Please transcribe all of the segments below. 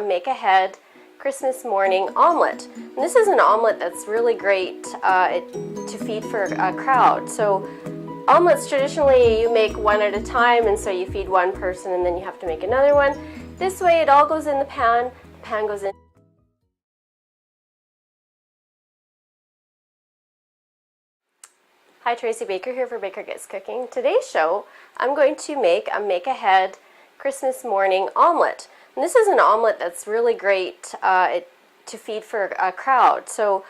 Make ahead Christmas morning omelet. And this is an omelet that's really great to feed for a crowd. So omelets traditionally you make one at a time, and so you feed one person and then you have to make another one. This way it all goes in the pan goes in. Hi, Tracy Baker here for Baker Gets Cooking. Today's show I'm going to make a make ahead Christmas morning omelet. And this is an omelet that's really great to feed for a crowd. So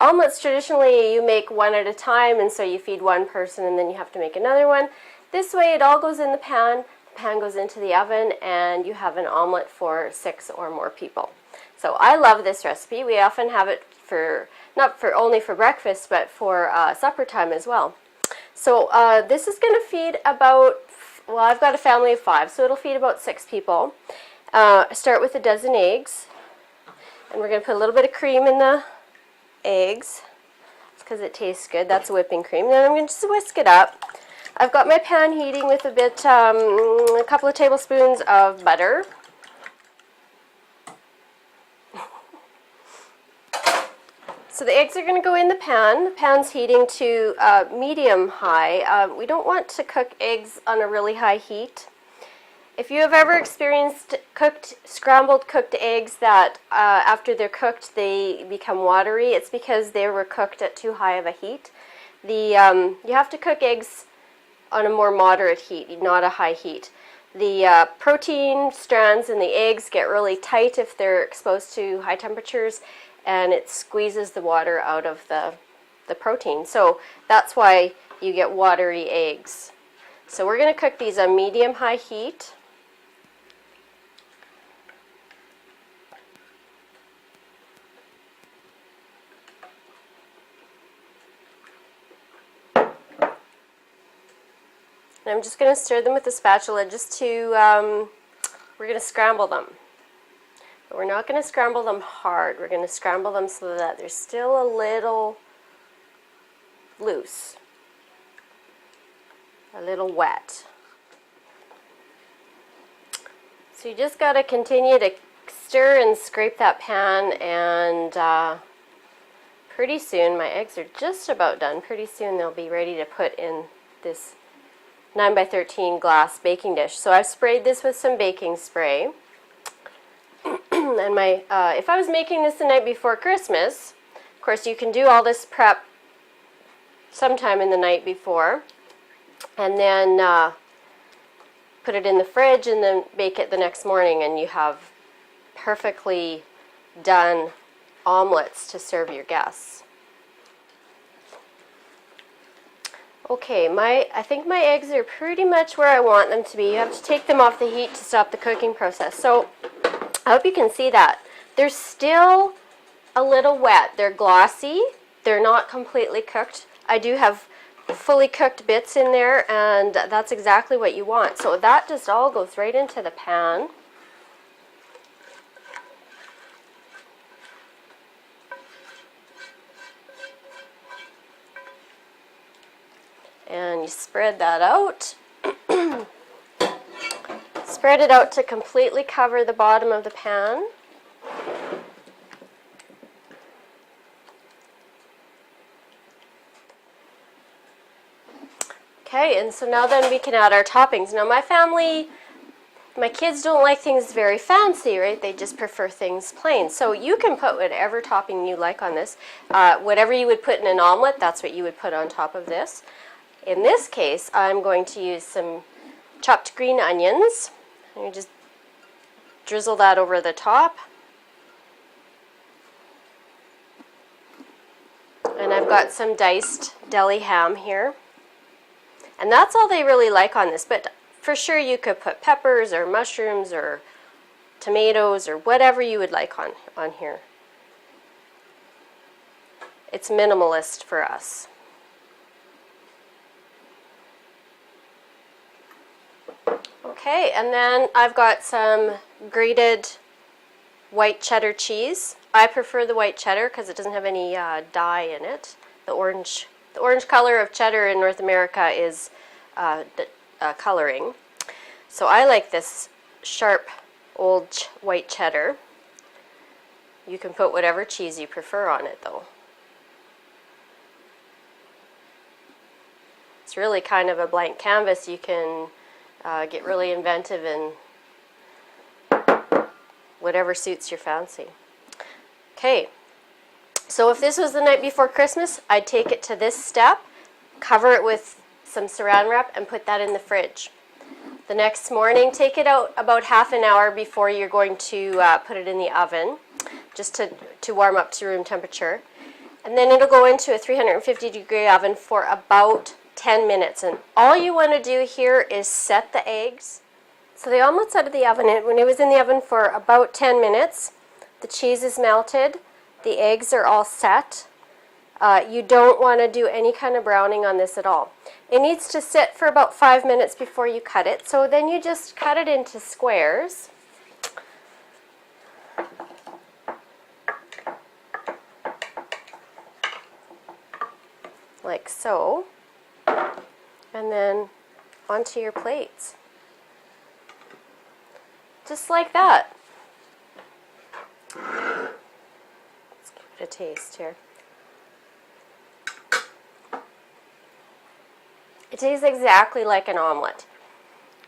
omelets traditionally you make one at a time, and so you feed one person and then you have to make another one. This way it all goes in the pan goes into the oven, and you have an omelet for 6 or more people. So I love this recipe. We often have it for, not for only for breakfast, but for supper time as well. So this is going to feed about, well, I've got a family of 5, so it'll feed about 6 people. Start with a dozen eggs, and we're going to put a little bit of cream in the eggs because it tastes good. That's whipping cream. Then I'm going to just whisk it up. I've got my pan heating with a couple of tablespoons of butter. So the eggs are going to go in the pan. The pan's heating to medium-high. We don't want to cook eggs on a really high heat. If you have ever experienced scrambled cooked eggs that after they're cooked they become watery, it's because they were cooked at too high of a heat. You have to cook eggs on a more moderate heat, not a high heat. The protein strands in the eggs get really tight if they're exposed to high temperatures, and it squeezes the water out of the protein. So that's why you get watery eggs. So we're going to cook these on medium-high heat. And I'm just going to stir them with a spatula just to, we're going to scramble them. But we're not going to scramble them hard. We're going to scramble them so that they're still a little loose, a little wet. So you just got to continue to stir and scrape that pan, and pretty soon, my eggs are just about done. Pretty soon they'll be ready to put in this 9x13 glass baking dish. So I've sprayed this with some baking spray. And if I was making this the night before Christmas, of course you can do all this prep sometime in the night before, and then put it in the fridge and then bake it the next morning, and you have perfectly done omelets to serve your guests. Okay, I think my eggs are pretty much where I want them to be. You have to take them off the heat to stop the cooking process. So I hope you can see that. They're still a little wet. They're glossy. They're not completely cooked. I do have fully cooked bits in there, and that's exactly what you want. So that just all goes right into the pan. And you spread that out. Spread it out to completely cover the bottom of the pan. Okay, and so now then we can add our toppings. Now my kids don't like things very fancy, right? They just prefer things plain. So you can put whatever topping you like on this. Whatever you would put in an omelet, that's what you would put on top of this. In this case, I'm going to use some chopped green onions. And you just drizzle that over the top. And I've got some diced deli ham here. And that's all they really like on this, but for sure you could put peppers or mushrooms or tomatoes or whatever you would like on here. It's minimalist for us. Okay, and then I've got some grated white cheddar cheese. I prefer the white cheddar because it doesn't have any dye in it. The orange color of cheddar in North America is coloring. So I like this sharp old white cheddar. You can put whatever cheese you prefer on it though. It's really kind of a blank canvas. You can get really inventive and whatever suits your fancy. Okay, so if this was the night before Christmas, I'd take it to this step, cover it with some saran wrap, and put that in the fridge. The next morning, take it out about half an hour before you're going to put it in the oven, just to warm up to room temperature. And then it'll go into a 350-degree oven for about 10 minutes. And all you want to do here is set the eggs. So the omelet's out of the oven. When it was in the oven for about 10 minutes, the cheese is melted, the eggs are all set. You don't want to do any kind of browning on this at all. It needs to sit for about 5 minutes before you cut it. So then you just cut it into squares. Like so. And then onto your plates. Just like that. Let's give it a taste here. It tastes exactly like an omelette.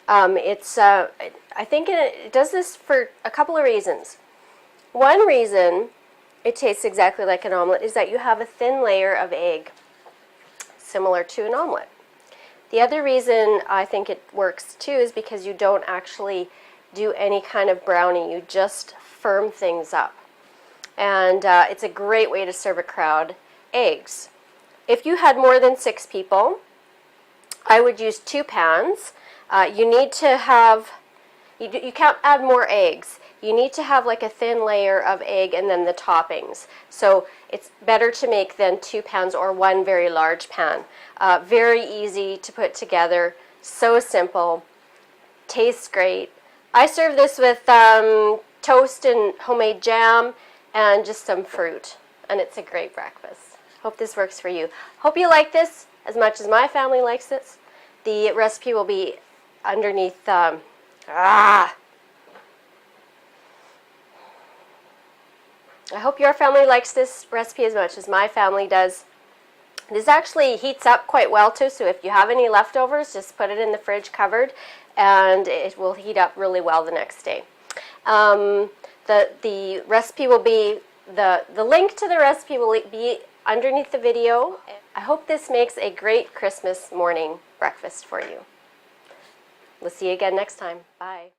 I think it does this for a couple of reasons. One reason it tastes exactly like an omelette is that you have a thin layer of egg, similar to an omelette. The other reason I think it works too is because you don't actually do any kind of browning. You just firm things up. And it's a great way to serve a crowd eggs. If you had more than 6 people, I would use 2 pans. You need to have, you can't add more eggs. You need to have like a thin layer of egg and then the toppings. So it's better to make than 2 pans or 1 very large pan. Very easy to put together, so simple, tastes great. I serve this with toast and homemade jam and just some fruit, and it's a great breakfast. Hope this works for you. Hope you like this as much as my family likes this. The recipe will be underneath. I hope your family likes this recipe as much as my family does. This actually heats up quite well too, so if you have any leftovers, just put it in the fridge covered and it will heat up really well the next day. The recipe will be, the link to the recipe will be underneath the video. I hope this makes a great Christmas morning breakfast for you. We'll see you again next time. Bye.